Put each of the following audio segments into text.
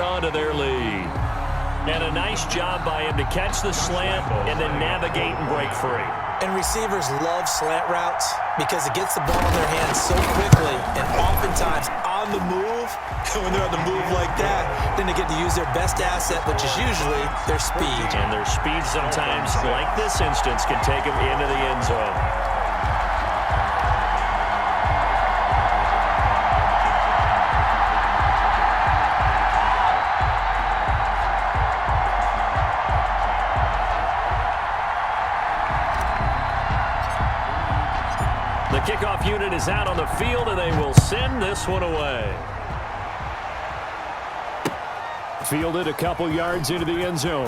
onto their lead. And a nice job by him to catch the slant and then navigate and break free. And receivers love slant routes because it gets the ball in their hands so quickly and oftentimes on the move. When they're on the move like that, then they get to use their best asset, which is usually their speed. And their speed sometimes, like this instance, can take them into the end zone. The kickoff unit is out on the field, and they will send this one away. Fielded a couple yards into the end zone.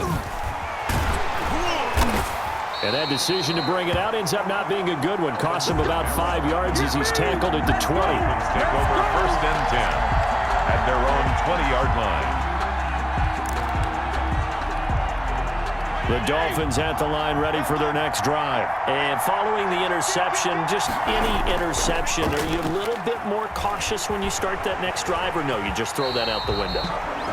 And that decision to bring it out ends up not being a good one. Costs him about 5 yards as he's tackled at the 20. Take over 1st and 10 at their own 20-yard line. The Dolphins at the line ready for their next drive. And following the interception, just any interception, are you a little bit more cautious when you start that next drive, or no, you just throw that out the window?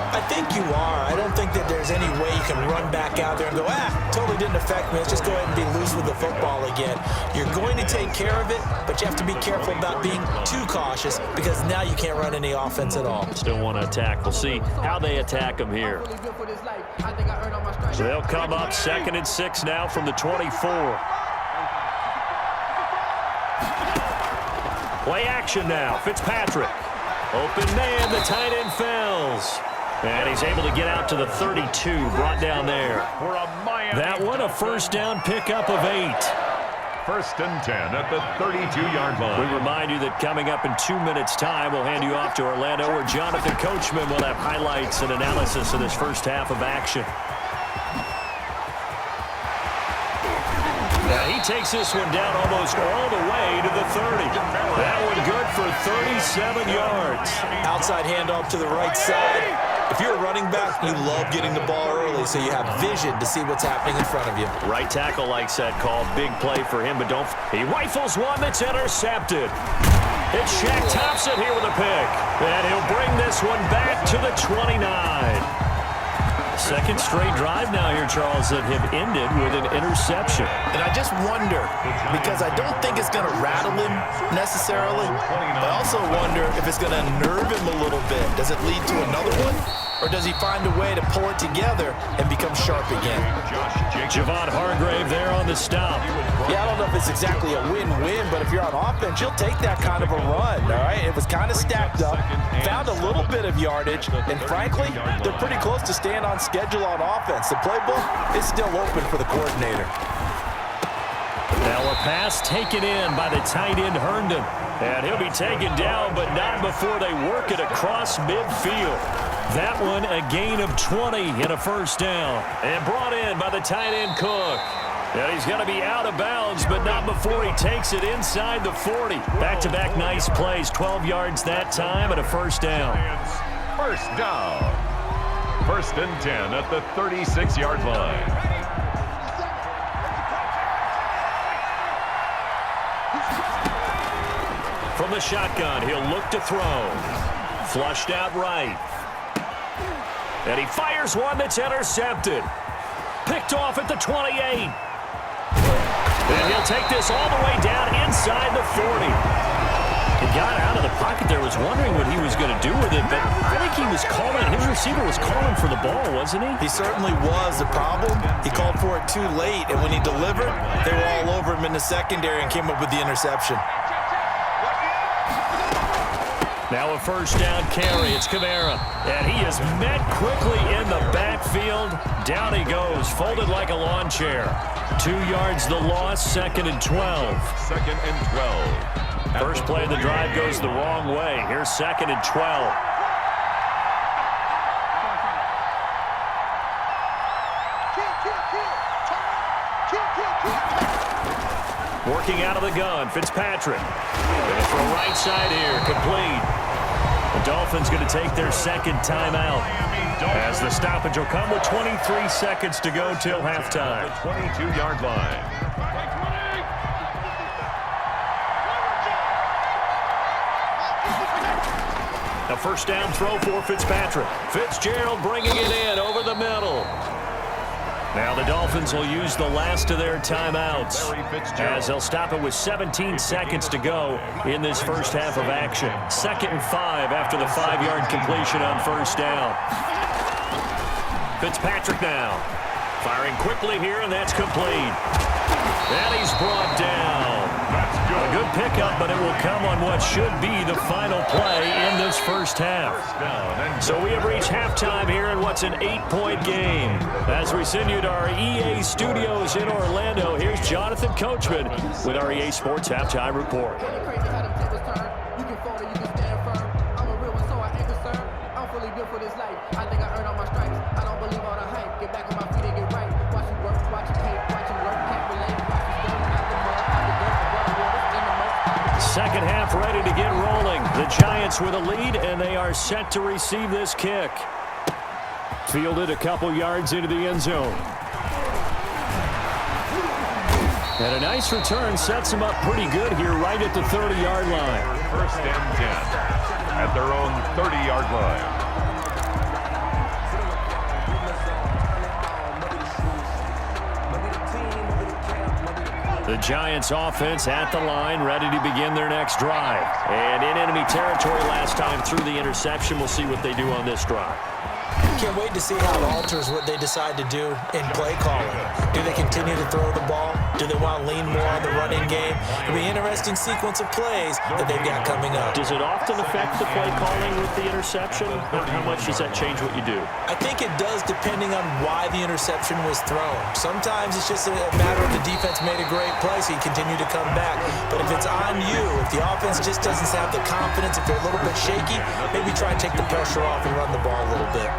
I think you are. I don't think that there's any way you can run back out there and go, totally didn't affect me. Let's just go ahead and be loose with the football again. You're going to take care of it, but you have to be careful about being too cautious because now you can't run any offense at all. Still want to attack. We'll see how they attack them here. So they'll come up 2nd and 6 now from the 24. Play action now. Fitzpatrick. Open man. The tight end fells. And he's able to get out to the 32. Brought down there. That one, a first down pickup of 8. 1st and 10 at the 32-yard line. We remind you that coming up in 2 minutes' time, we'll hand you off to Orlando, where Jonathan Coachman will have highlights and analysis of this first half of action. Now he takes this one down almost all the way to the 30. That one good for 37 yards. Outside handoff to the right side. If you're a running back, you love getting the ball early so you have vision to see what's happening in front of you. Right tackle likes that call. Big play for him, but he rifles one that's intercepted. It's Shaq Thompson here with a pick. And he'll bring this one back to the 29. Second straight drive now here, Charles, that have ended with an interception. And I just wonder, because I don't think it's going to rattle him necessarily, I also wonder if it's going to nerve him a little bit. Does it lead to another one? Or does he find a way to pull it together and become sharp again? Javon Hargrave there on the stop. Yeah, I don't know if it's exactly a win-win, but if you're on offense, you'll take that kind of a run, all right? It was kind of stacked up, found a little bit of yardage, and frankly, they're pretty close to staying on schedule on offense. The playbook is still open for the coordinator. Now a pass taken in by the tight end Herndon. And he'll be taken down, but not before they work it across midfield. That one a gain of 20 and a first down. And brought in by the tight end Cook. And he's going to be out of bounds, but not before he takes it inside the 40. Back-to-back nice plays, 12 yards that time and a first down. First down. 1st and 10 at the 36-yard line. From the shotgun, he'll look to throw. Flushed out right. And he fires one that's intercepted. Picked off at the 28. And he'll take this all the way down inside the 40. He got out of the pocket there, was wondering what he was going to do with it, but I think he was calling, his receiver was calling for the ball, wasn't he? He certainly was. The problem, he called for it too late, and when he delivered, they were all over him in the secondary and came up with the interception. Now a first down carry. It's Kamara. And he is met quickly in the backfield. Down he goes, folded like a lawn chair. 2 yards the loss, 2nd and 12. 2nd and 12. First play of the drive goes the wrong way. Here's 2nd and 12. Working out of the gun, Fitzpatrick. Going to throw right side here, complete. The Dolphins going to take their second timeout as the stoppage will come with 23 seconds to go till halftime. 22-yard line. Now first down throw for Fitzpatrick. Fitzgerald bringing it in over the middle. Now the Dolphins will use the last of their timeouts as they'll stop it with 17 seconds to go in this first half of action. 2nd and 5 after the 5-yard completion on first down. Fitzpatrick now. Firing quickly here, and that's complete. And he's brought down. A good pickup, but it will come on what should be the final play in this first half. So we have reached halftime here in what's an 8-point game. As we send you to our EA studios in Orlando, here's Jonathan Coachman with our EA Sports Halftime Report. Second half ready to get rolling. The Giants with a lead, and they are set to receive this kick. Fielded a couple yards into the end zone. And a nice return sets them up pretty good here right at the 30-yard line. 1st and 10 at their own 30-yard line. The Giants offense at the line, ready to begin their next drive. And in enemy territory last time through the interception. We'll see what they do on this drive. Can't wait to see how it alters what they decide to do in play calling. Do they continue to throw the ball? Do they want to lean more on the running game? It'll be an interesting sequence of plays that they've got coming up. Does it often affect the play calling with the interception? How much does that change what you do? I think it does, depending on why the interception was thrown. Sometimes it's just a matter of the defense made a great play, so you continue to come back. But if it's on you, if the offense just doesn't have the confidence, if they're a little bit shaky, maybe try and take the pressure off and run the ball a little bit.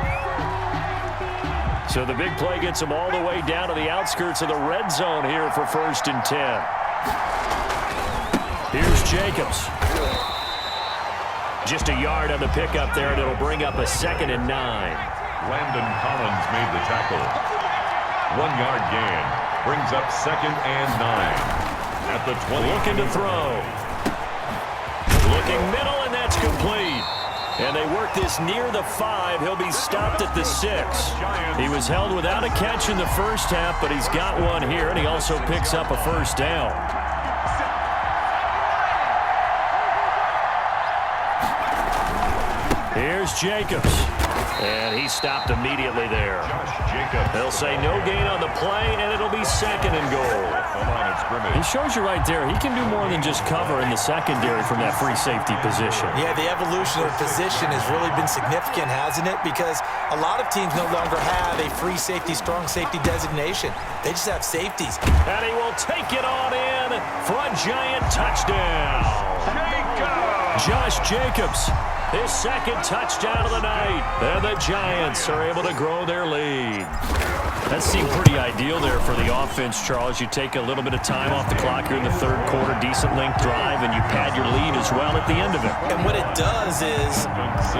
So the big play gets them all the way down to the outskirts of the red zone here for 1st and 10. Here's Jacobs. Just a yard on the pickup there, and it'll bring up a 2nd and 9. Landon Collins made the tackle. 1-yard gain brings up 2nd and 9 at the 20. Looking to throw. Looking middle, and that's complete. And they work this near the 5. He'll be stopped at the 6. He was held without a catch in the first half, but he's got one here, and he also picks up a first down. Here's Jacobs. And he stopped immediately there. They'll say no gain on the play, and it'll be 2nd and goal. He shows you right there, he can do more than just cover in the secondary from that free safety position. Yeah, the evolution of position has really been significant, hasn't it? Because a lot of teams no longer have a free safety, strong safety designation. They just have safeties. And he will take it on in for a Giant touchdown. Josh Jacobs, his 2nd touchdown of the night. And the Giants are able to grow their lead. That seemed pretty ideal there for the offense, Charles. You take a little bit of time off the clock here in the 3rd quarter, decent length drive, and you pad your lead as well at the end of it. And what it does is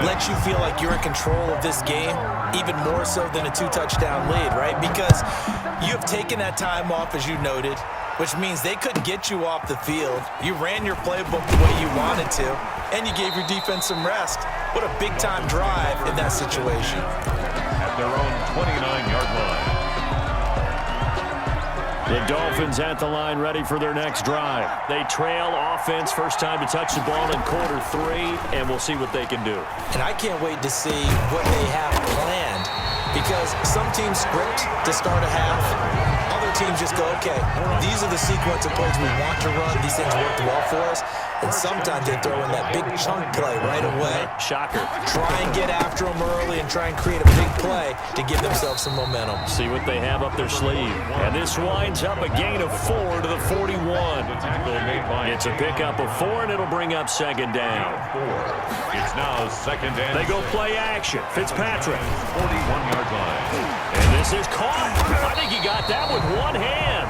let you feel like you're in control of this game, even more so than a 2-touchdown lead, right? Because you have taken that time off, as you noted, which means they couldn't get you off the field. You ran your playbook the way you wanted to, and you gave your defense some rest. What a big-time drive in that situation. At their own 29-yard line. The Dolphins at the line ready for their next drive. They trail offense, first time to touch the ball in quarter 3, and we'll see what they can do. And I can't wait to see what they have planned, because some teams script to start a half. Other teams just go, okay, these are the sequence of plays we want to run. These things worked well for us. And sometimes they throw in that big chunk play right away. Shocker. Try and get after them early and try and create a big play to give themselves some momentum. See what they have up their sleeve. And this winds up a gain of 4 to the 41. It's a pickup of 4, and it'll bring up 2nd down. It's now 2nd and They go play action. Fitzpatrick. 41-yard line. And this is caught. I think he got that with one hand.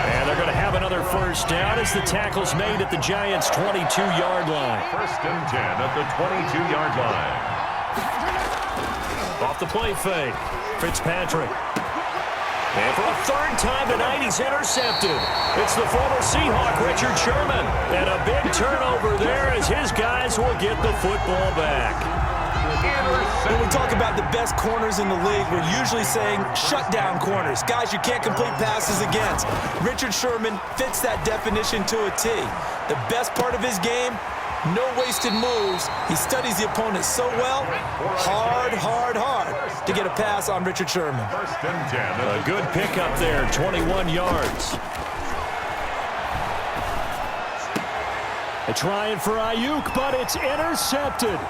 And they're going to have another first down as the tackle's made at the Giants' 22-yard line. 1st and 10 at the 22-yard line. Off the play fake. Fitzpatrick. And for a third time tonight, he's intercepted. It's the former Seahawk, Richard Sherman. And a big turnover there as his guys will get the football back. When we talk about the best corners in the league, we're usually saying shutdown corners, guys you can't complete passes against. Richard Sherman fits that definition to a T. The best part of his game, no wasted moves. He studies the opponent so well, hard to get a pass on Richard Sherman. A good pickup there, 21 yards. They're trying for Ayuk, but it's intercepted.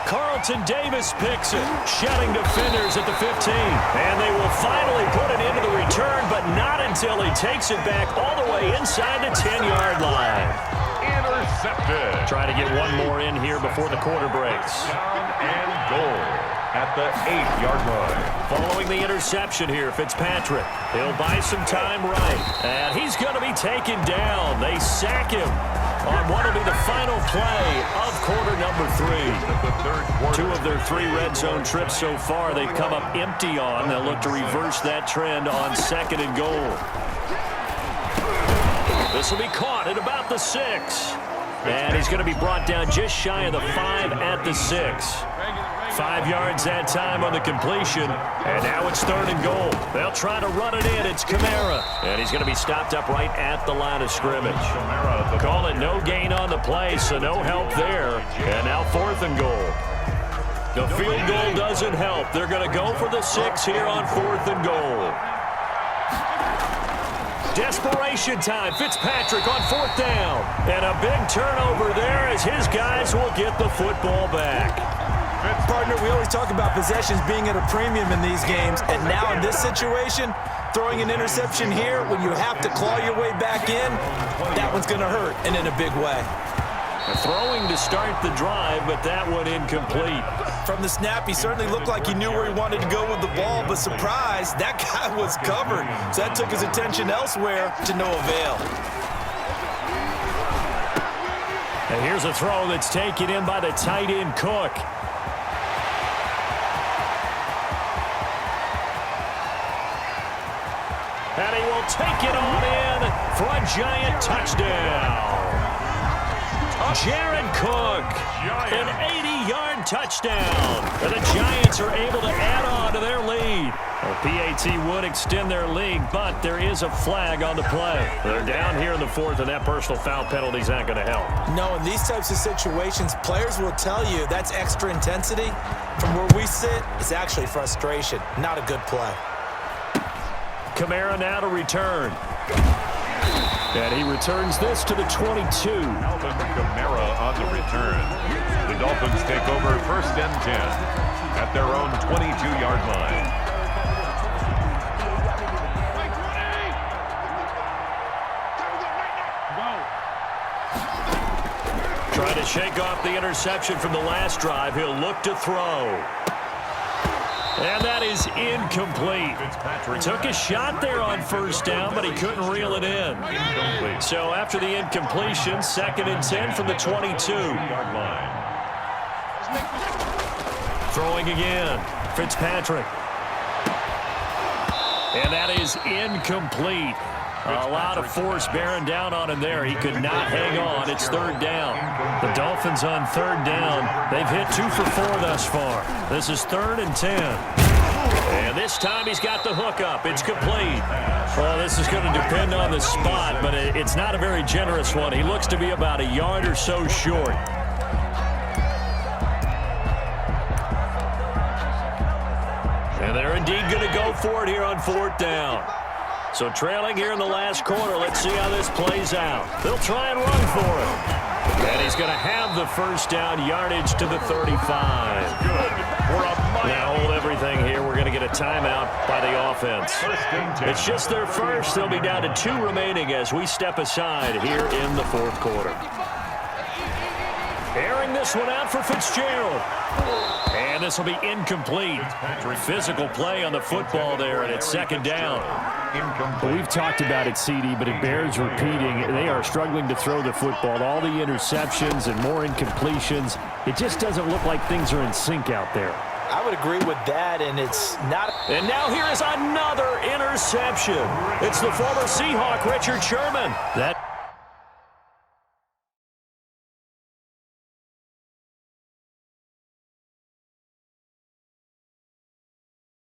Carlton Davis picks it, shutting defenders at the 15. And they will finally put it into the return, but not until he takes it back all the way inside the 10-yard line. Intercepted. Try to get one more in here before the quarter breaks. Down and goal at the 8-yard line. Following the interception here, Fitzpatrick. He'll buy some time right. And he's going to be taken down. They sack him on what will be the final play of quarter number 3. 2 of their 3 red zone trips so far they've come up empty on. They'll look to reverse that trend on 2nd and goal. This will be caught at about the 6. And he's going to be brought down just shy of the 5 at the 6. 5 yards that time on the completion. And now it's 3rd and goal. They'll try to run it in. It's Kamara. And he's going to be stopped up right at the line of scrimmage. Call it no gain on the play, so no help there. And now 4th and goal. The field goal doesn't help. They're going to go for the 6 here on 4th and goal. Desperation time. Fitzpatrick on 4th down. And a big turnover there as his guys will get the football back. Partner, we always talk about possessions being at a premium in these games, and now in this situation, throwing an interception here when you have to claw your way back in, that one's going to hurt, and in a big way. Throwing to start the drive, but that one incomplete. From the snap, he certainly looked like he knew where he wanted to go with the ball, but surprise, that guy was covered. So that took his attention elsewhere to no avail. And here's a throw that's taken in by the tight end Cook. And he will take it on in for a giant touchdown. Jared Cook, an 80-yard touchdown. And the Giants are able to add on to their lead. Well, PAT would extend their lead, but there is a flag on the play. They're down here in the 4th, and that personal foul penalty is not going to help. No, in these types of situations, players will tell you that's extra intensity. From where we sit, it's actually frustration. Not a good play. Kamara now to return. And he returns this to the 22. Alvin Kamara on the return. The Dolphins take over 1st and 10 at their own 22-yard line. Trying to shake off the interception from the last drive. He'll look to throw. And that is incomplete. Took a shot there on 1st down, but he couldn't reel it in. Incomplete. So after the incompletion, 2nd and 10 from the 22. Throwing again. Fitzpatrick. And that is incomplete. A lot of force bearing down on him there. He could not hang on. It's 3rd down. The Dolphins on 3rd down. They've hit 2 for 4 thus far. This is 3rd and 10. And this time he's got the hook up. It's complete. Well, this is going to depend on the spot, but it's not a very generous one. He looks to be about a yard or so short. And they're indeed going to go for it here on 4th down. So trailing here in the last quarter, let's see how this plays out. They'll try and run for it. And he's going to have the 1st down yardage to the 35. Now hold everything here. We're going to get a timeout by the offense. It's just their first. They'll be down to 2 remaining as we step aside here in the 4th quarter. Airing this one out for Fitzgerald. And this will be incomplete. Physical play on the football there, and it's 2nd down. Well, we've talked about it, CD, but it bears repeating. They are struggling to throw the football. All the interceptions and more incompletions. It just doesn't look like things are in sync out there. I would agree with that, and it's not. And now here is another interception. It's the former Seahawk, Richard Sherman. That